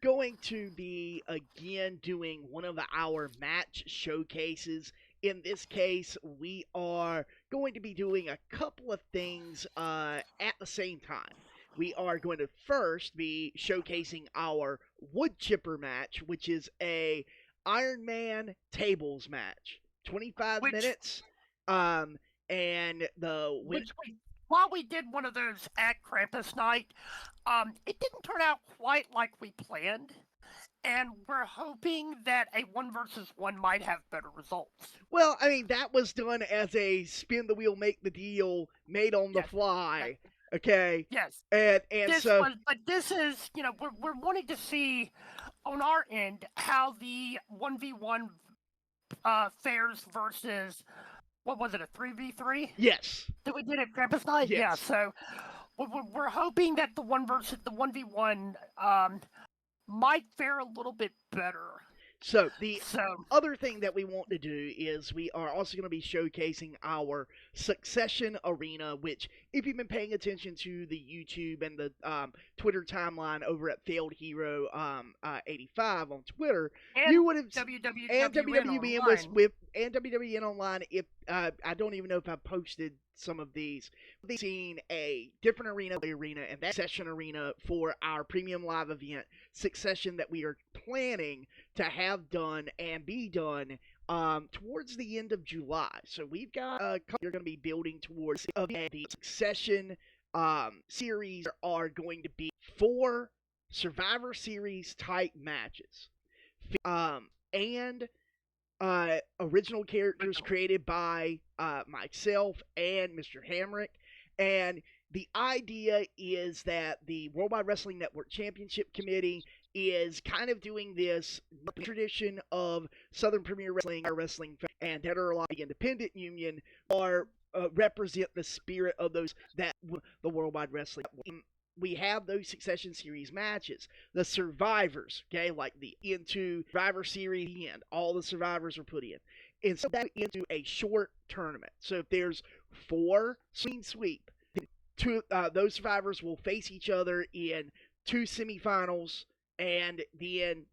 going to be again doing one of our match showcases. In this case, we are going to be doing a couple of things at the same time. We are going to first be showcasing our Woodchipper match, which is a Iron Man tables match, 25 Which minutes. And the which while we did one of those at Krampus night, it didn't turn out quite like we planned, and we're hoping that a 1 versus 1 might have better results. Well, I mean, that was done as a spin the wheel, make the deal, made on the Yes, fly. yes, Okay, yes. and This so was, but this is, we're wanting to see on our end how the 1v1 fares versus what was it, a 3v3 yes, that we did at Krampus night? Yeah, yes. so we're hoping that the 1v1 might fare a little bit better. So the So other thing that we want to do is we are also going to be showcasing our Succession Arena, which, if you've been paying attention to the YouTube and the Twitter timeline over at Failed Hero 85 on Twitter, and you would have and WWWN WWN online. and WWN online. If I don't even know if I posted some of these. We've seen a different arena, and that Succession Arena for our premium live event Succession that we are planning to have done and be done towards the end of July. So we've got a couple you're going to be building towards the Succession series are going to be 4 Survivor Series type matches. And original characters created by myself and Mr. Hamrick. And the idea is that the Worldwide Wrestling Network Championship Committee is kind of doing this tradition of Southern Premier Wrestling, and Dead or Alive Independent Union are represent the spirit of those that the Worldwide Wrestling Network. We have those Succession Series matches. The survivors, okay, like the into Survivor Series end, all the survivors are put in. And so that into a short tournament. So if there's 4 sweep, those survivors will face each other in 2 semifinals, and then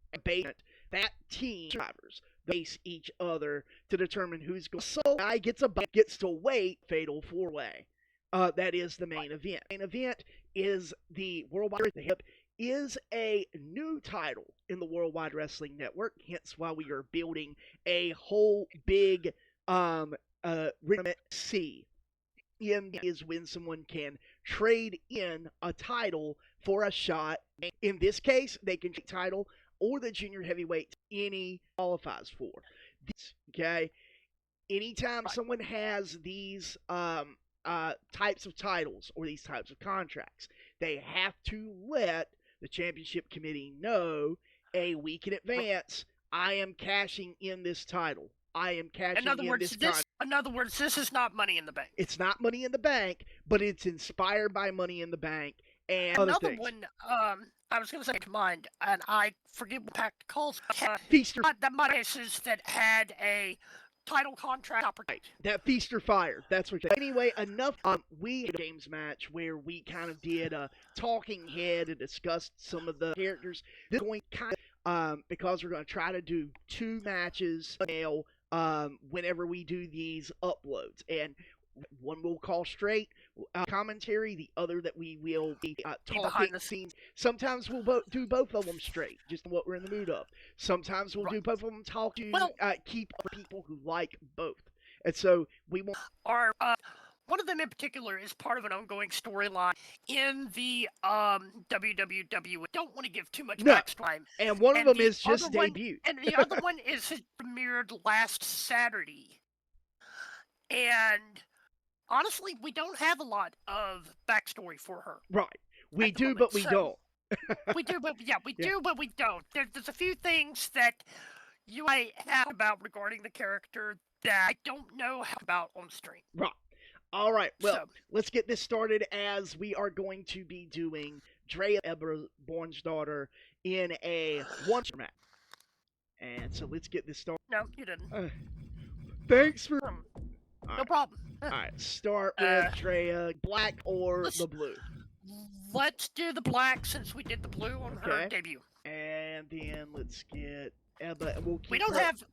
that team survivors face each other to determine who's going. So the guy gets to wait fatal 4-way. That is the main event. The main event is the Worldwide Hip is a new title in the Worldwide Wrestling Network, hence why we are building a whole big C. Is when someone can trade in a title for a shot. In this case, they can trade title or the junior heavyweight any qualifies for. Okay, anytime someone has these types of titles or these types of contracts, they have to let the championship committee know a week in advance. I am cashing in this title. I am cashing in this contract. In other words, this is not Money in the Bank. It's not Money in the Bank, but it's inspired by Money in the Bank and other Another things. one, I was going to say to mind, and I forget what Pact calls Feaster. That money is that had a title contract opportunity. That Feaster Fire. That's what. Anyway, enough. We had a games match where we kind of did a talking head and discussed some of the characters. This is going kind of because we're going to try to do 2 matches now whenever we do these uploads, and one we'll call straight commentary, the other that we will be talking behind the scenes. Sometimes we'll do both of them straight, just what we're in the mood of. Sometimes we'll do both of them talk to keep people who like both. And so we want one of them in particular is part of an ongoing storyline in the WWW. Don't want to give too much backstory. And one of them is just debuted. And the other one is premiered last Saturday. And honestly, we don't have a lot of backstory for her. Right. We do, but we don't. We do, but do, but we don't. There's a few things that you might have about regarding the character that I don't know how about on stream. Right. All right. Well, let's get this started as we are going to be doing Drea, Ebba, Bjornsdotter in a one match. And so let's get this started. No, you didn't. Thanks for. No problem. All right, start with Drea, black or the blue? Let's do the black since we did the blue on her debut. And then let's get Ebba. And we'll keep We don't her. have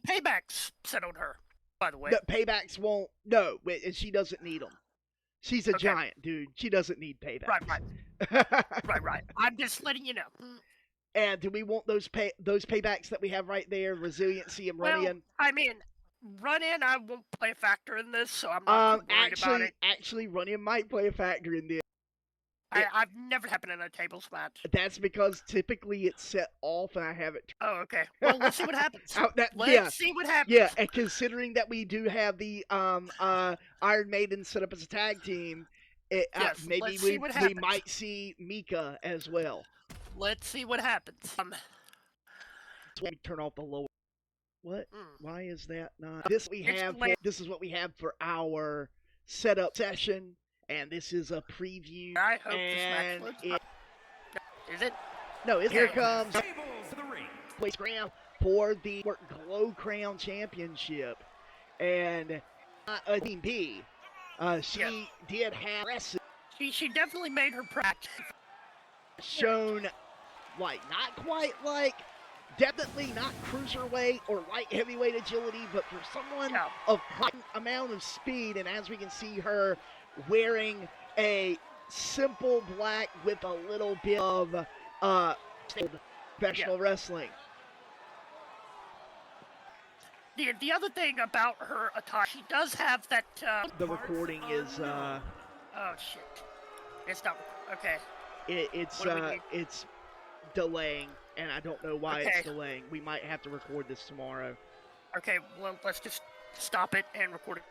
paybacks set on her, by the way. The paybacks won't. No, and she doesn't need them. She's a Okay. giant, dude. She doesn't need paybacks. Right. I'm just letting you know. And do we want those paybacks that we have right there? Resiliency and run in. I mean, run in. I won't play a factor in this, so I'm not too worried about it. Actually, run in might play a factor in this. I've never happened in a tables match. That's because typically it's set off and I have it. Oh, okay. Well, let's see what happens. Let's see what happens. Yeah, and considering that we do have the Iron Maiden set up as a tag team, maybe we might see Mika as well. Let's see what happens. Let me turn off the lower. What? Why is that not? This is what we have for our setup session. And this is a preview. I hope this match is it? No, here comes Place Crown for the Glow Crown Championship. And Team B, she did have she definitely made her practice. Shown not quite definitely not cruiserweight or light heavyweight agility, but for someone of high amount of speed, and as we can see her wearing a simple black with a little bit of professional wrestling. The other thing about her attire, she does have that. The recording is. Oh shit! It's not okay. It's delaying, and I don't know why it's delaying. We might have to record this tomorrow. Okay, well let's just stop it and record it.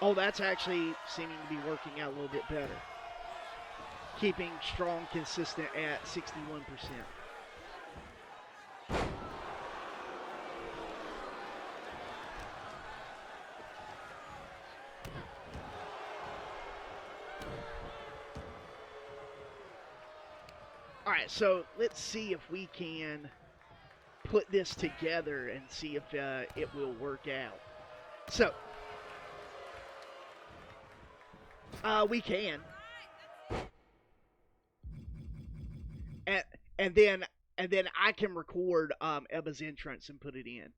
Oh, that's actually seeming to be working out a little bit better. Keeping strong, consistent at 61%. All right, so let's see if we can put this together and see if it will work out. So, we can, and then I can record Ebba's entrance and put it in.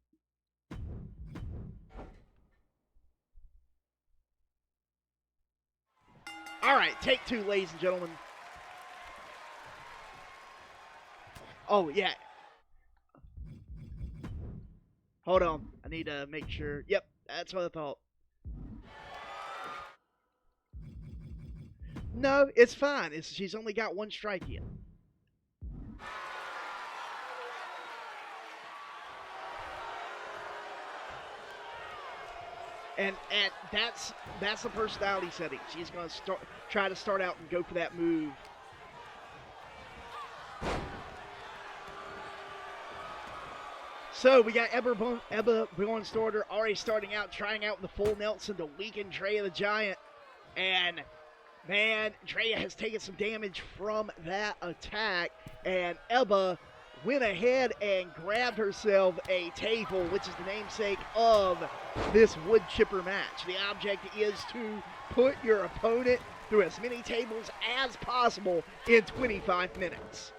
All right, take two, ladies and gentlemen. Oh, yeah. Hold on. I need to make sure. Yep, that's what I thought. No, it's fine. She's only got one strike yet. And that's the personality setting. She's going to try to start out and go for that move. So we got Ebba Bjornsdotter already starting out, trying out the full Nelson to weaken Drea the Giant. And, man, Drea has taken some damage from that attack. And Ebba went ahead and grabbed herself a table, which is the namesake of this Woodchipper match. The object is to put your opponent through as many tables as possible in 25 minutes.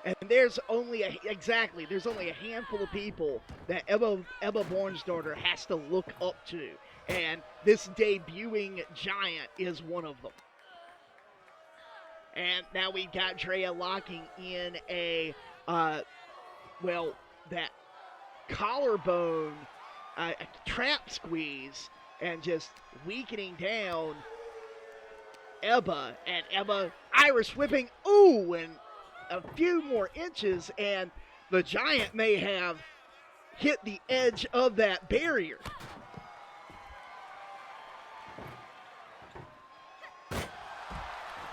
And there's only a handful of people that Ebba Bjornsdotter has to look up to. And this debuting giant is one of them. And now we've got Drea locking in that collarbone, a trap squeeze, and just weakening down Ebba. And Ebba, Irish whipping, ooh, and a few more inches, and the giant may have hit the edge of that barrier.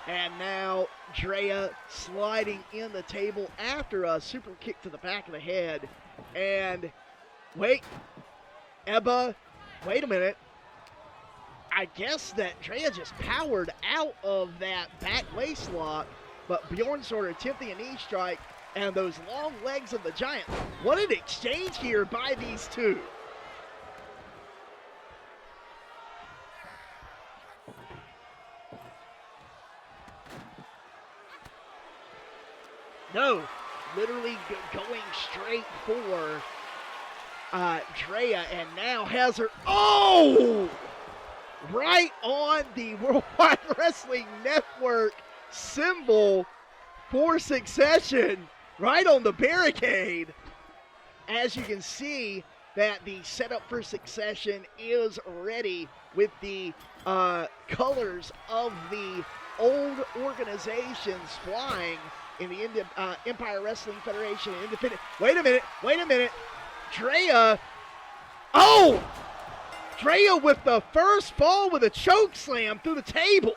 And now Drea sliding in the table after a super kick to the back of the head. And wait, Ebba, wait a minute. I guess that Drea just powered out of that back waist lock, but Bjornsdotter attempting a knee strike, and those long legs of the giant. What an exchange here by these two. No, literally going straight for Drea, and now has her, right on the Worldwide Wrestling Network symbol for Succession, right on the barricade. As you can see that the setup for Succession is ready with the colors of the old organizations flying in the Empire Wrestling Federation Independent. Wait a minute. Drea, Drea with the first fall with a choke slam through the table.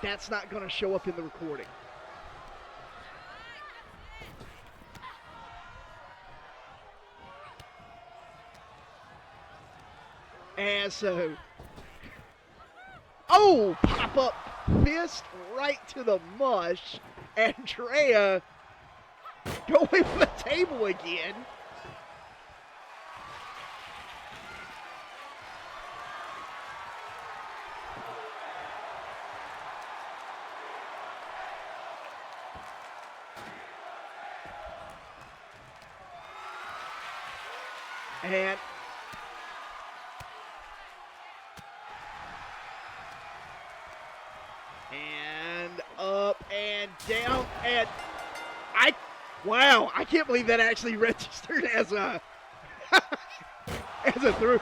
That's not going to show up in the recording. And so, pop-up fist right to the mush, and Drea going for the table again. And up and down, and I can't believe that actually registered as a as a through.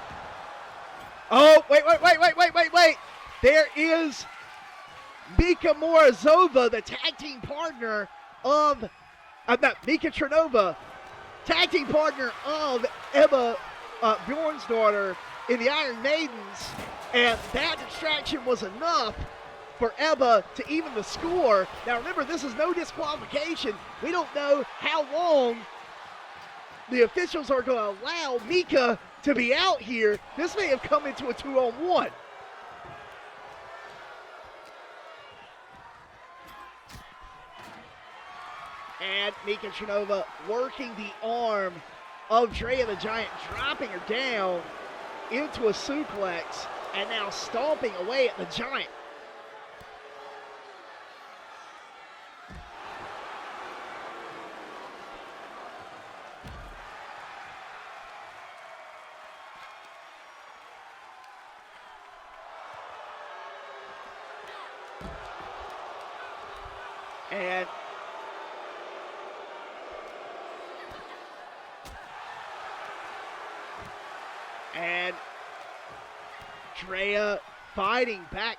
Oh, wait. There is Mika Morozova, the tag team partner of, Mika Trinova, tag team partner of Ebba Bjornsdotter in the Iron Maidens, and that distraction was enough for Ebba to even the score. Now remember, this is no disqualification. We don't know how long the officials are going to allow Mika to be out here. This may have come into a 2-on-1. And Mika Trinova working the arm of Drea the Giant, dropping her down into a suplex, and now stomping away at the Giant. And Drea fighting back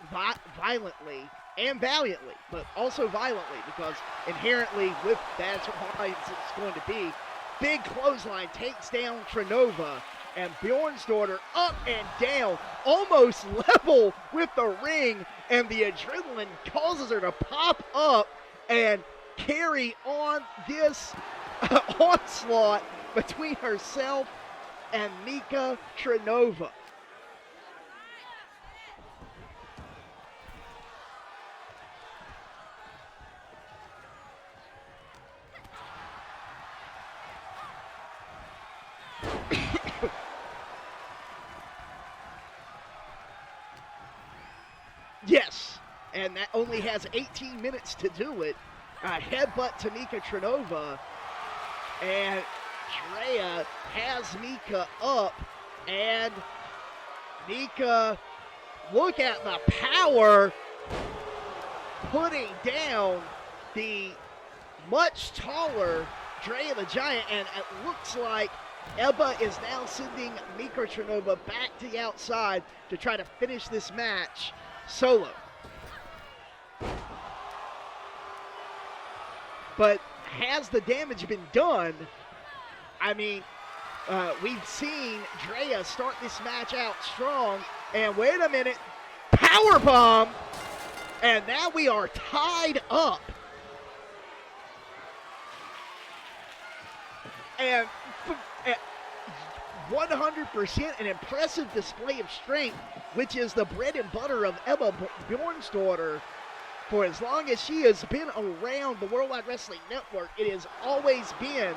violently and valiantly, but also violently, because inherently with that's what it's going to be. Big clothesline takes down Trinova, and Bjornsdotter up and down, almost level with the ring, and the adrenaline causes her to pop up and carry on this onslaught between herself and Mika Trinova. Yes, and that only has 18 minutes to do it. Headbutt to Mika Trinova, and Drea has Mika up, and Mika, look at the power, putting down the much taller Drea the Giant, and it looks like Ebba is now sending Mika Trinova back to the outside to try to finish this match solo. But has the damage been done? I mean, we've seen Drea start this match out strong, and wait a minute, powerbomb, and now we are tied up. And 100% an impressive display of strength, which is the bread and butter of Ebba Bjornsdotter. For as long as she has been around the World Wide Wrestling Network, it has always been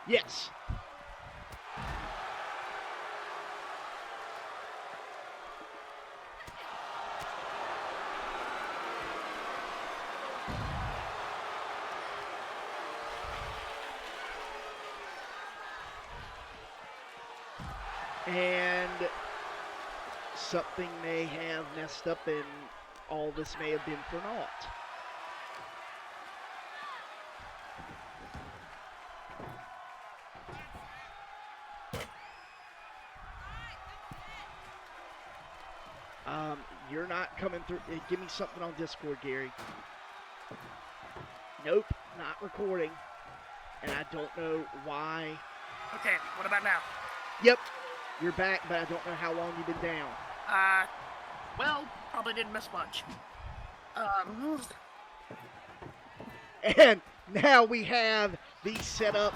yes. And something may have messed up, and all this may have been for naught. You're not coming through. Give me something on Discord, Gary. Nope, not recording. And I don't know why. Okay, what about now? Yep, you're back, but I don't know how long you've been down. Well, probably didn't miss much. And now we have the setup.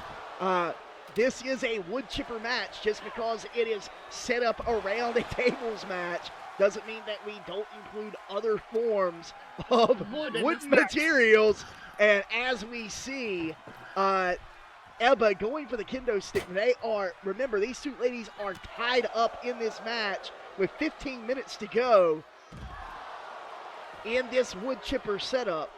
This is a Woodchipper match. Just because it is set up around a tables match doesn't mean that we don't include other forms of wood materials. And as we see, Ebba going for the kendo stick. They are, remember, these two ladies are tied up in this match with 15 minutes to go in this Woodchipper setup.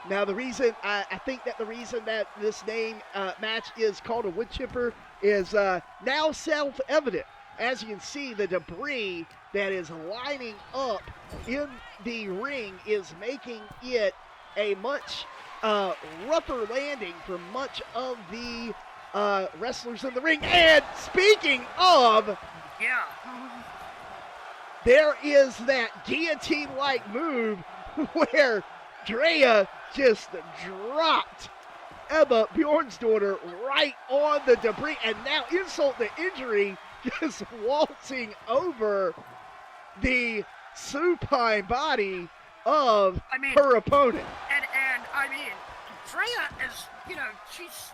Now, the reason, I think that the reason that this name match is called a Woodchipper is now self-evident. as you can see, the debris that is lining up in the ring is making it a much rougher landing for much of the wrestlers in the ring. And speaking of, Yeah. there is that guillotine-like move where Drea just dropped Ebba, Bjornsdotter, right on the debris, and now insult to injury, just waltzing over the supine body of her opponent. And I mean, Drea is, she's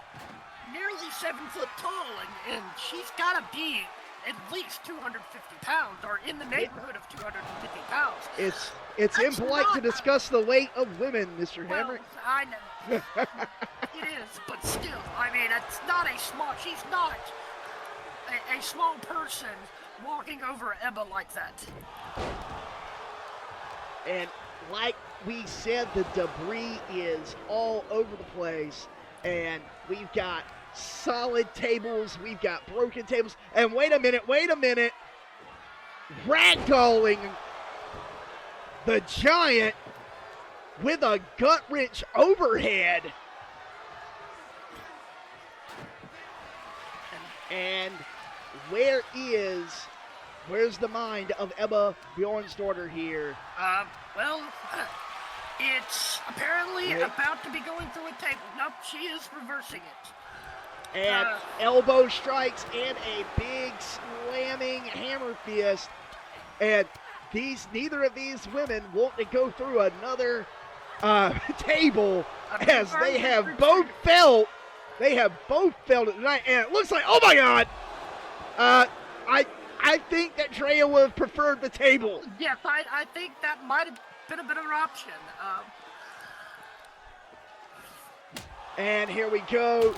nearly 7 foot tall, and she's got to be at least 250 pounds, or in the neighborhood of 250 pounds. It's impolite to discuss the weight of women, Mr. Hamrick. I know. It is, but still, I mean, it's not she's not a small person walking over Ebba like that. And like we said, the debris is all over the place, and we've got solid tables, we've got broken tables, and wait a minute, ragdolling the Giant with a gut-wrench overhead. And where's the mind of Ebba Bjornsdotter here? It's apparently about to be going through a table. Nope, she is reversing it. And elbow strikes and a big slamming hammer fist. And neither of these women want to go through another table, as they have both felt it tonight. And it looks like, oh my God, I think that Drea would have preferred the table. Yes, I think that might have been a better option. And here we go.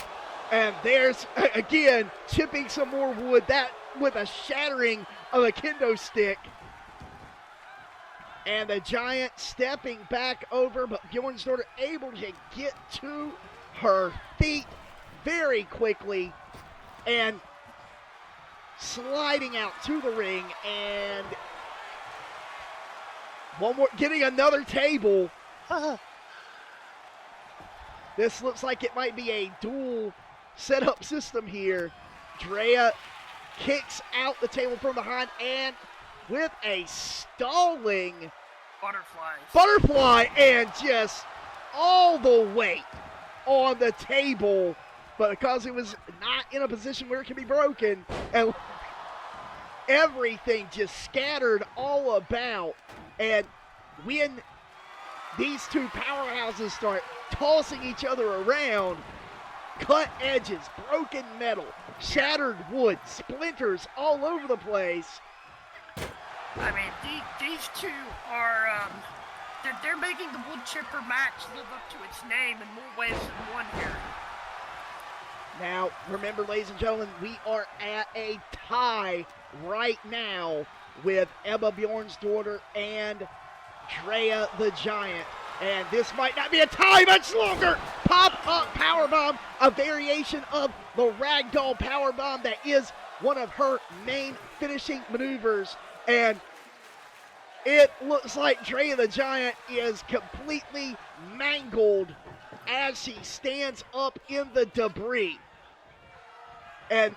And there's, again, chipping some more wood, that with a shattering of a kendo stick. And the Giant stepping back over, but Bjornsdotter able to get to her feet very quickly and sliding out to the ring, and getting another table. This looks like it might be a dual setup system here. Drea kicks out the table from behind, and with a stalling butterfly, and just all the weight on the table, but because it was not in a position where it can be broken, and everything just scattered all about. And when these two powerhouses start tossing each other around, cut edges, broken metal, shattered wood, splinters all over the place. I mean, these two are, they're making the Woodchipper match live up to its name in more ways than one here. Now, remember, ladies and gentlemen, we are at a tie right now with Ebba Bjornsdotter and Drea the Giant. And this might not be a tie much longer. Pop-up powerbomb, a variation of the ragdoll powerbomb that is one of her main finishing maneuvers. And it looks like Drea the Giant is completely mangled as she stands up in the debris. And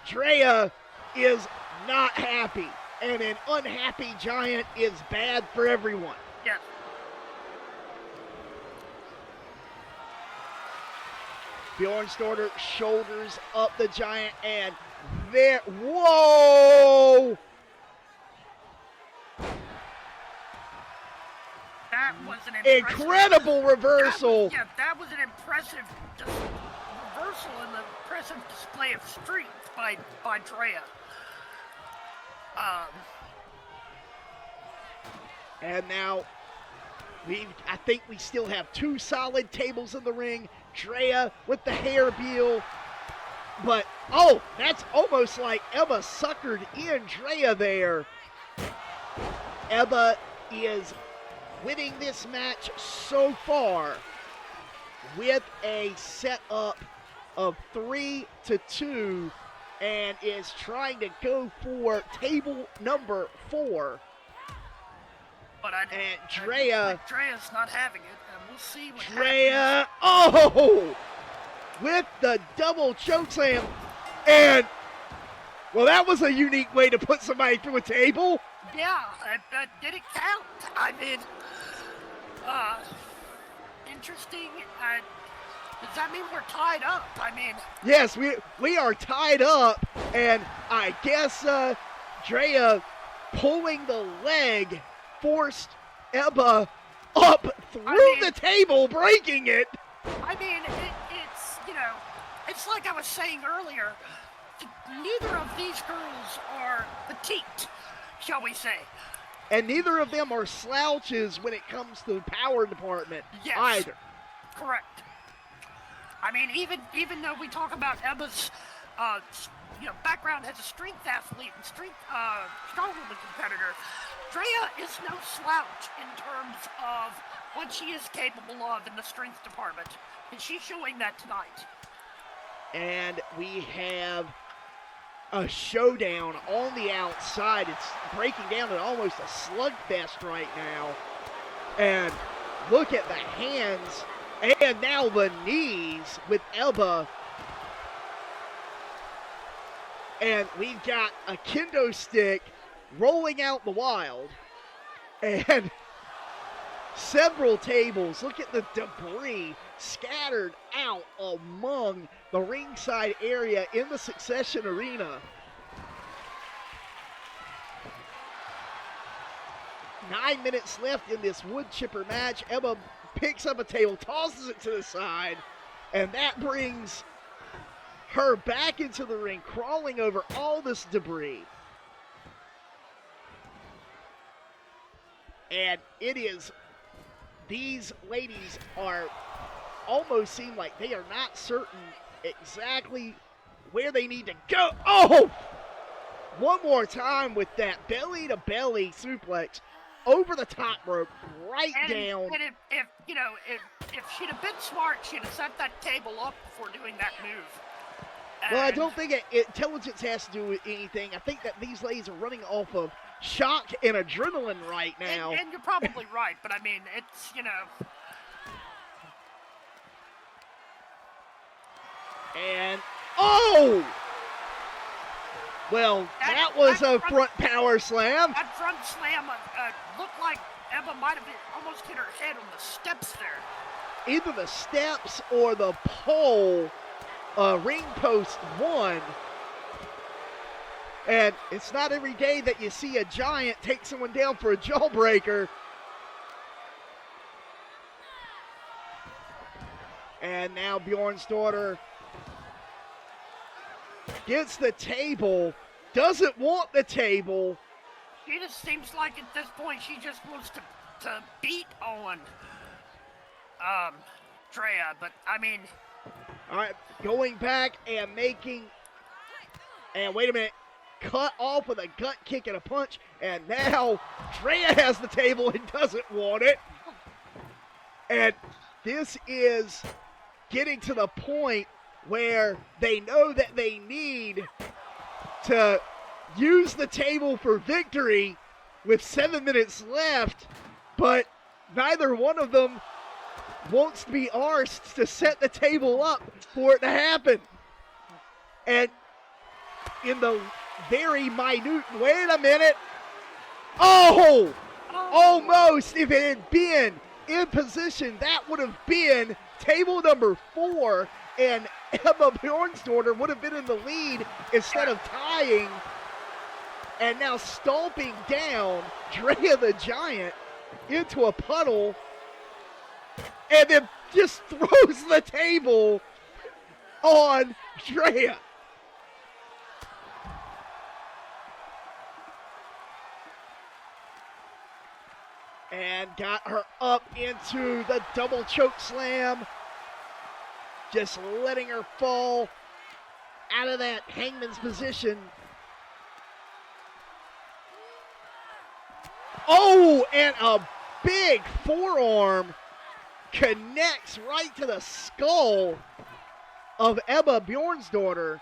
Drea is not happy. And an unhappy Giant is bad for everyone. Yes. Bjornsdotter shoulders up the Giant, and there, whoa! That was an incredible reversal. That was an impressive reversal and an impressive display of strength by Drea. And now, I think we still have two solid tables in the ring. Drea with the hair peel. But, oh, that's almost like Ebba suckered in Drea there. Ebba is winning this match so far with a setup of 3-2 and is trying to go for table number 4. But Drea's not having it, and we'll see what Drea, happens. With the double chokeslam, and, well, that was a unique way to put somebody through a table. Yeah, did it count? I mean, interesting. Does that mean we're tied up? I mean... Yes, we are tied up, and I guess Drea pulling the leg forced Ebba up through the table, breaking it. I mean, it's, you know, it's like I was saying earlier, neither of these girls are petite, shall we say. And neither of them are slouches when it comes to the power department either. Correct. I mean, even though we talk about Ebba's, background as a strength athlete and strong woman competitor, Drea is no slouch in terms of what she is capable of in the strength department, and she's showing that tonight. And we have a showdown on the outside. It's breaking down at almost a slugfest right now. And look at the hands and now the knees with Ebba. And we've got a kendo stick rolling out the wild. And several tables. Look at the debris scattered out among the ringside area in the Succession Arena. 9 minutes left in this Woodchipper match. Ebba picks up a table, tosses it to the side, and that brings her back into the ring, crawling over all this debris. And it is, these ladies are almost seem like they are not certain exactly where they need to go. Oh! One more time with that belly-to-belly suplex over the top rope, down. And if she'd have been smart, she'd have set that table up before doing that move. Well, I don't think intelligence has to do with anything. I think that these ladies are running off of shock and adrenaline right now. And you're probably right, but I mean, it's, And, well, that was a front power slam. That front slam looked like Ebba might have almost hit her head on the steps there. Either the steps or the pole, ring post 1. And it's not every day that you see a giant take someone down for a jawbreaker. And now Bjornsdotter gets the table, doesn't want the table. She just seems like at this point she just wants to beat on Drea, but I mean... All right, going back and making, and wait a minute, cut off with a gut kick and a punch, and now Drea has the table and doesn't want it. And this is getting to the point where they know that they need to use the table for victory with 7 minutes left, but neither one of them wants to be arsed to set the table up for it to happen. And in the very minute, wait a minute. Oh! Almost, if it had been in position, that would have been table number 4, and Ebba Bjornsdotter would have been in the lead instead of tying. And now stomping down Drea the Giant into a puddle, and then just throws the table on Drea. And got her up into the double choke slam. Just letting her fall out of that hangman's position. Oh, and a big forearm connects right to the skull of Ebba Bjornsdotter.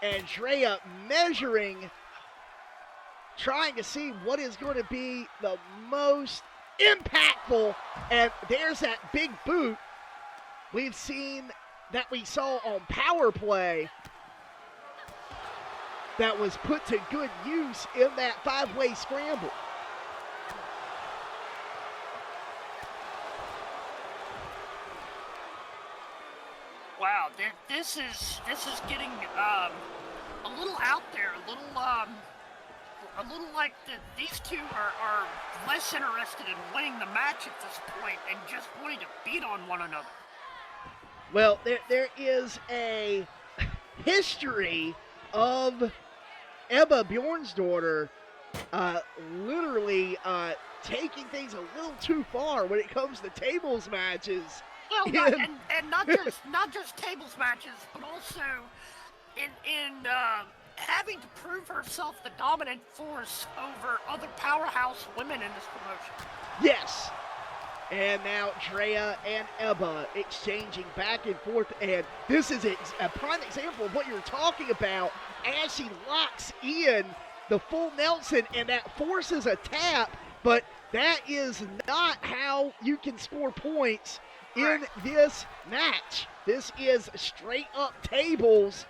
And Drea measuring, trying to see what is going to be the most impactful. And there's that big boot we saw on power play that was put to good use in that 5-way scramble. Wow, this is getting a little out there, a little like these two are less interested in winning the match at this point and just wanting to beat on one another. Well, there is a history of Ebba, Bjornsdotter, literally taking things a little too far when it comes to tables matches. Well, not just tables matches, but also in having to prove herself the dominant force over other powerhouse women in this promotion. Yes. And now Drea and Ebba exchanging back and forth. And this is a prime example of what you're talking about as she locks in the full Nelson, and that forces a tap. But that is not how you can score points in this match. This is straight up tables,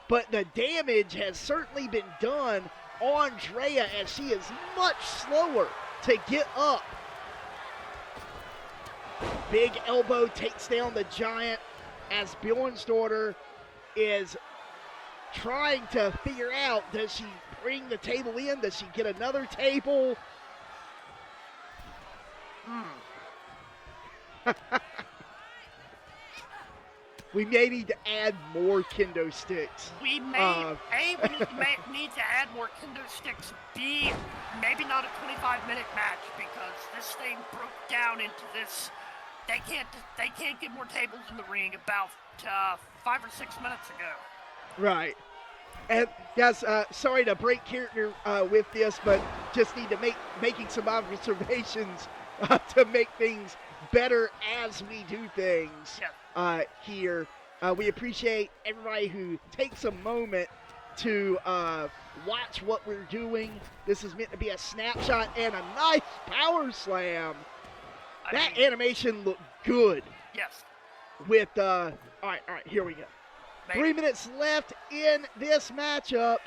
but the damage has certainly been done on Drea as she is much slower to get up. Big elbow takes down the Giant as Bjornsdotter is trying to figure out, does she bring the table in? Does she get another table? We may need to add more kendo sticks. We may need to add more kendo sticks. B, maybe not a 25-minute match, because this thing broke down into this. They can't get more tables in the ring about 5 or 6 minutes ago. Right. And guys, sorry to break character with this, but just need to making some observations to make things better as we do things here. We appreciate everybody who takes a moment to watch what we're doing. This is meant to be a snapshot and a nice power slam. That animation looked good. Yes. With, all right, here we go. 3 minutes left in this matchup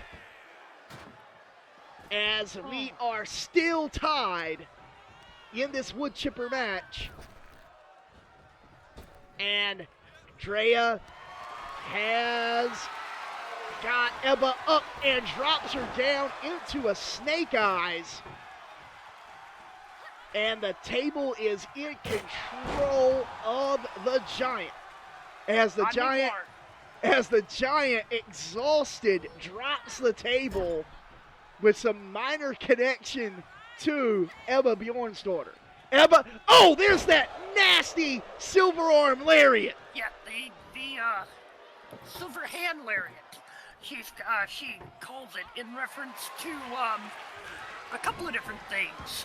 as we are still tied in this Woodchipper match. And Drea has got Ebba up and drops her down into a snake eyes. And the table is in control of the Giant. As the Giant, exhausted, drops the table with some minor connection to Ebba Bjornsdotter. Ebba, there's that nasty silver arm lariat. Yeah, the silver hand lariat. She calls it in reference to a couple of different things.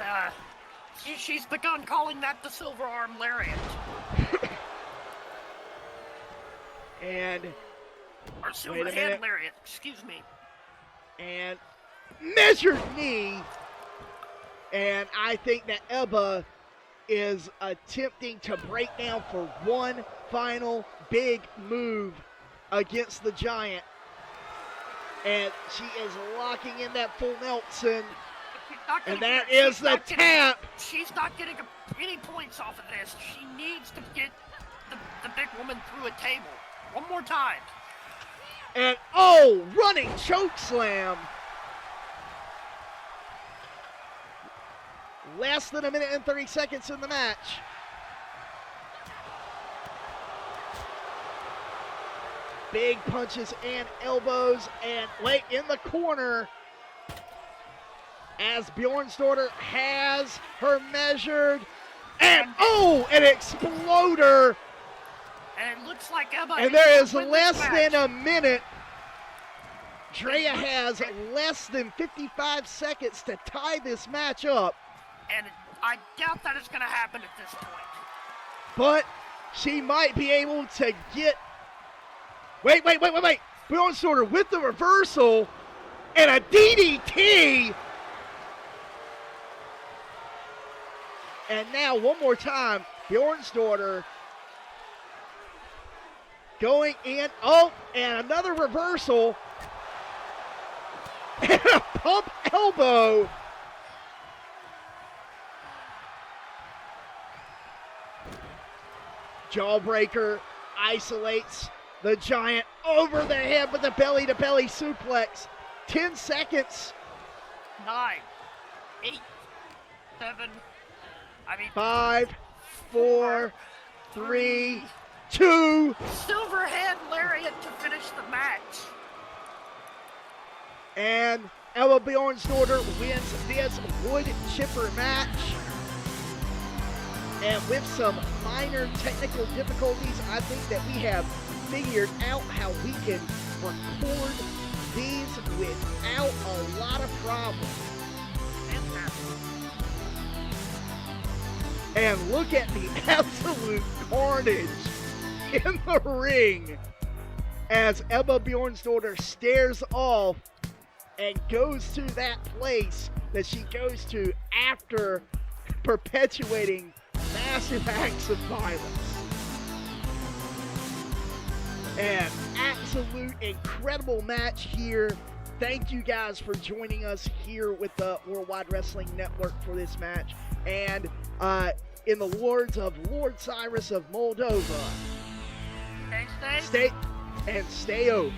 She's begun calling that the silver arm lariat. Or silver hand lariat, excuse me. And measured knee. And I think that Ebba is attempting to break down for one final big move against the Giant. And she is locking in that full Nelson. And that is the tap. She's not getting any points off of this. She needs to get the big woman through a table. One more time. And running choke slam. Less than 1 minute and 30 seconds in the match. Big punches and elbows, and late in the corner as Bjornsdotter has her measured, and an exploder. And it looks like Ebba. And there is less than a minute. Drea has less than 55 seconds to tie this match up. And I doubt that is going to happen at this point. But she might be able to get. Wait. Bjornsdotter with the reversal and a DDT. And now one more time, Bjornsdotter going in. Oh, and another reversal. And a pump elbow. Jawbreaker isolates the Giant over the head with a belly-to-belly suplex. 10 seconds. 9, 8, 7, 5, 4, 3, 2. Silverhand lariat to finish the match. And Ebba Bjornsdotter wins this Woodchipper match. And with some minor technical difficulties, I think that we have figured out how we can record these without a lot of problems. And look at the absolute carnage in the ring as Ebba Bjornsdotter stares off and goes to that place that she goes to after perpetuating massive acts of violence. An absolute incredible match here. Thank you guys for joining us here with the Worldwide Wrestling Network for this match. And in the words of Lord Cyrus of Moldova, Stay stay over.